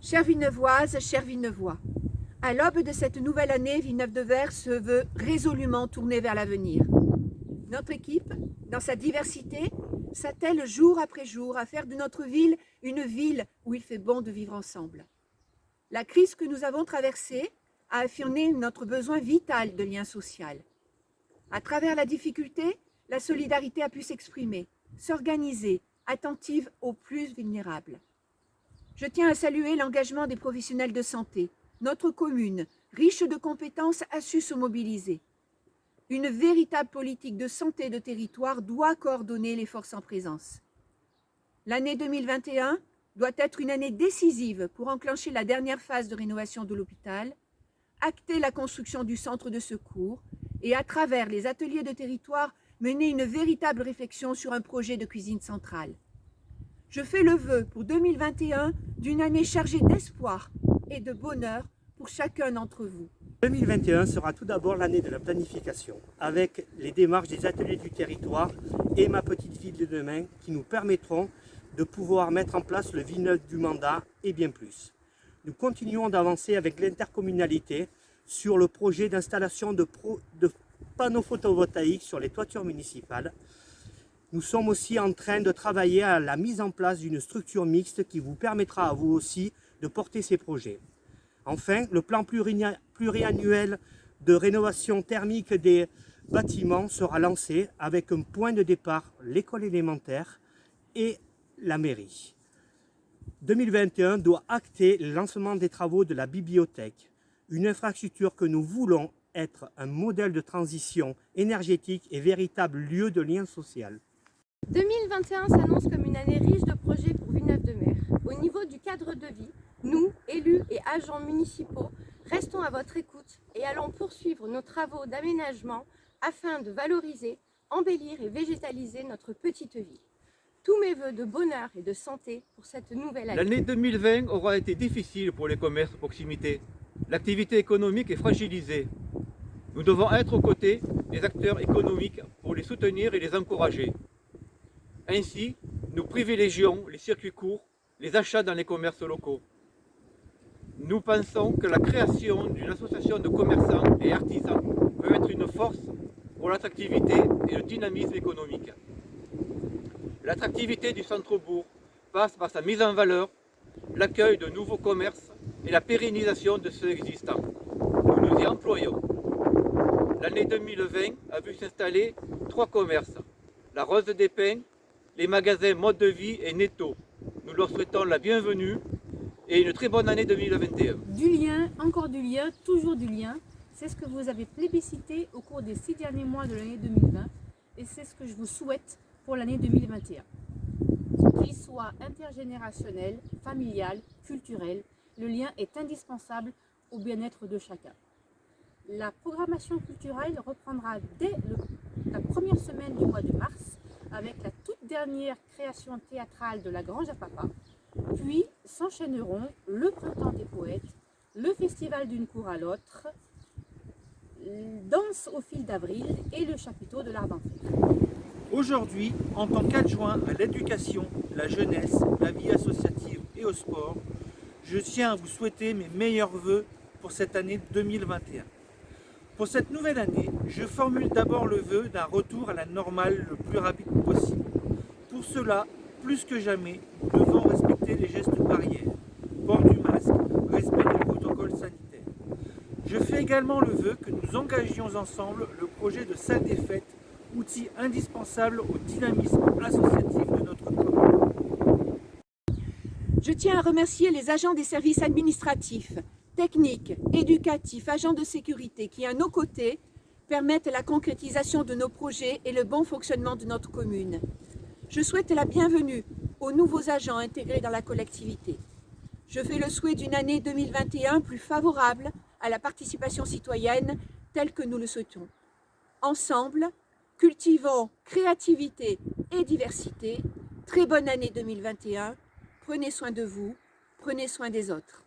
Chères Villeneuvoises, chers Villeneuvois, à l'aube de cette nouvelle année, Villeneuve-de-Vert se veut résolument tournée vers l'avenir. Notre équipe, dans sa diversité, s'attelle jour après jour à faire de notre ville une ville où il fait bon de vivre ensemble. La crise que nous avons traversée a affirmé notre besoin vital de lien social. À travers la difficulté, la solidarité a pu s'exprimer, s'organiser, attentive aux plus vulnérables. Je tiens à saluer l'engagement des professionnels de santé. Notre commune, riche de compétences, a su se mobiliser. Une véritable politique de santé de territoire doit coordonner les forces en présence. L'année 2021 doit être une année décisive pour enclencher la dernière phase de rénovation de l'hôpital, acter la construction du centre de secours et, à travers les ateliers de territoire, mener une véritable réflexion sur un projet de cuisine centrale. Je fais le vœu pour 2021 d'une année chargée d'espoir et de bonheur pour chacun d'entre vous. 2021 sera tout d'abord l'année de la planification, avec les démarches des ateliers du territoire et ma petite ville de demain qui nous permettront de pouvoir mettre en place le Villeneuve du mandat et bien plus. Nous continuons d'avancer avec l'intercommunalité sur le projet d'installation de panneaux photovoltaïques sur les toitures municipales. Nous sommes aussi en train de travailler à la mise en place d'une structure mixte qui vous permettra à vous aussi de porter ces projets. Enfin, le plan pluriannuel de rénovation thermique des bâtiments sera lancé avec un point de départ, l'école élémentaire et la mairie. 2021 doit acter le lancement des travaux de la bibliothèque, une infrastructure que nous voulons être un modèle de transition énergétique et véritable lieu de lien social. 2021 s'annonce comme une année riche de projets pour Villeneuve-de-Mer. Au niveau du cadre de vie, nous, élus et agents municipaux, restons à votre écoute et allons poursuivre nos travaux d'aménagement afin de valoriser, embellir et végétaliser notre petite ville. Tous mes vœux de bonheur et de santé pour cette nouvelle année. L'année 2020 aura été difficile pour les commerces de proximité. L'activité économique est fragilisée. Nous devons être aux côtés des acteurs économiques pour les soutenir et les encourager. Ainsi, nous privilégions les circuits courts, les achats dans les commerces locaux. Nous pensons que la création d'une association de commerçants et artisans peut être une force pour l'attractivité et le dynamisme économique. L'attractivité du centre-bourg passe par sa mise en valeur, l'accueil de nouveaux commerces et la pérennisation de ceux existants. Nous nous y employons. L'année 2020 a vu s'installer 3 commerces, la Rose des Pins, les magasins Mode de Vie et Netto. Nous leur souhaitons la bienvenue et une très bonne année 2021. Du lien, encore du lien, toujours du lien. C'est ce que vous avez plébiscité au cours des 6 derniers mois de l'année 2020 et c'est ce que je vous souhaite pour l'année 2021. Qu'il soit intergénérationnel, familial, culturel, le lien est indispensable au bien-être de chacun. La programmation culturelle reprendra dès la première semaine du mois de mars avec la toute dernière création théâtrale de La Grange à Papa, puis s'enchaîneront le Printemps des poètes, le Festival d'une cour à l'autre, Danse au fil d'avril et le chapiteau de l'Art d'Enfer. Aujourd'hui, en tant qu'adjoint à l'éducation, la jeunesse, la vie associative et au sport, je tiens à vous souhaiter mes meilleurs vœux pour cette année 2021. Pour cette nouvelle année, je formule d'abord le vœu d'un retour à la normale le plus rapide possible. Pour cela, plus que jamais, nous devons respecter les gestes barrières, port du masque, respect des protocoles sanitaires. Je fais également le vœu que nous engagions ensemble le projet de salle des fêtes, outil indispensable au dynamisme associatif de notre commune. Je tiens à remercier les agents des services administratifs, techniques, éducatifs, agents de sécurité qui, à nos côtés, permettent la concrétisation de nos projets et le bon fonctionnement de notre commune. Je souhaite la bienvenue aux nouveaux agents intégrés dans la collectivité. Je fais le souhait d'une année 2021 plus favorable à la participation citoyenne telle que nous le souhaitons. Ensemble, cultivons créativité et diversité. Très bonne année 2021. Prenez soin de vous, prenez soin des autres.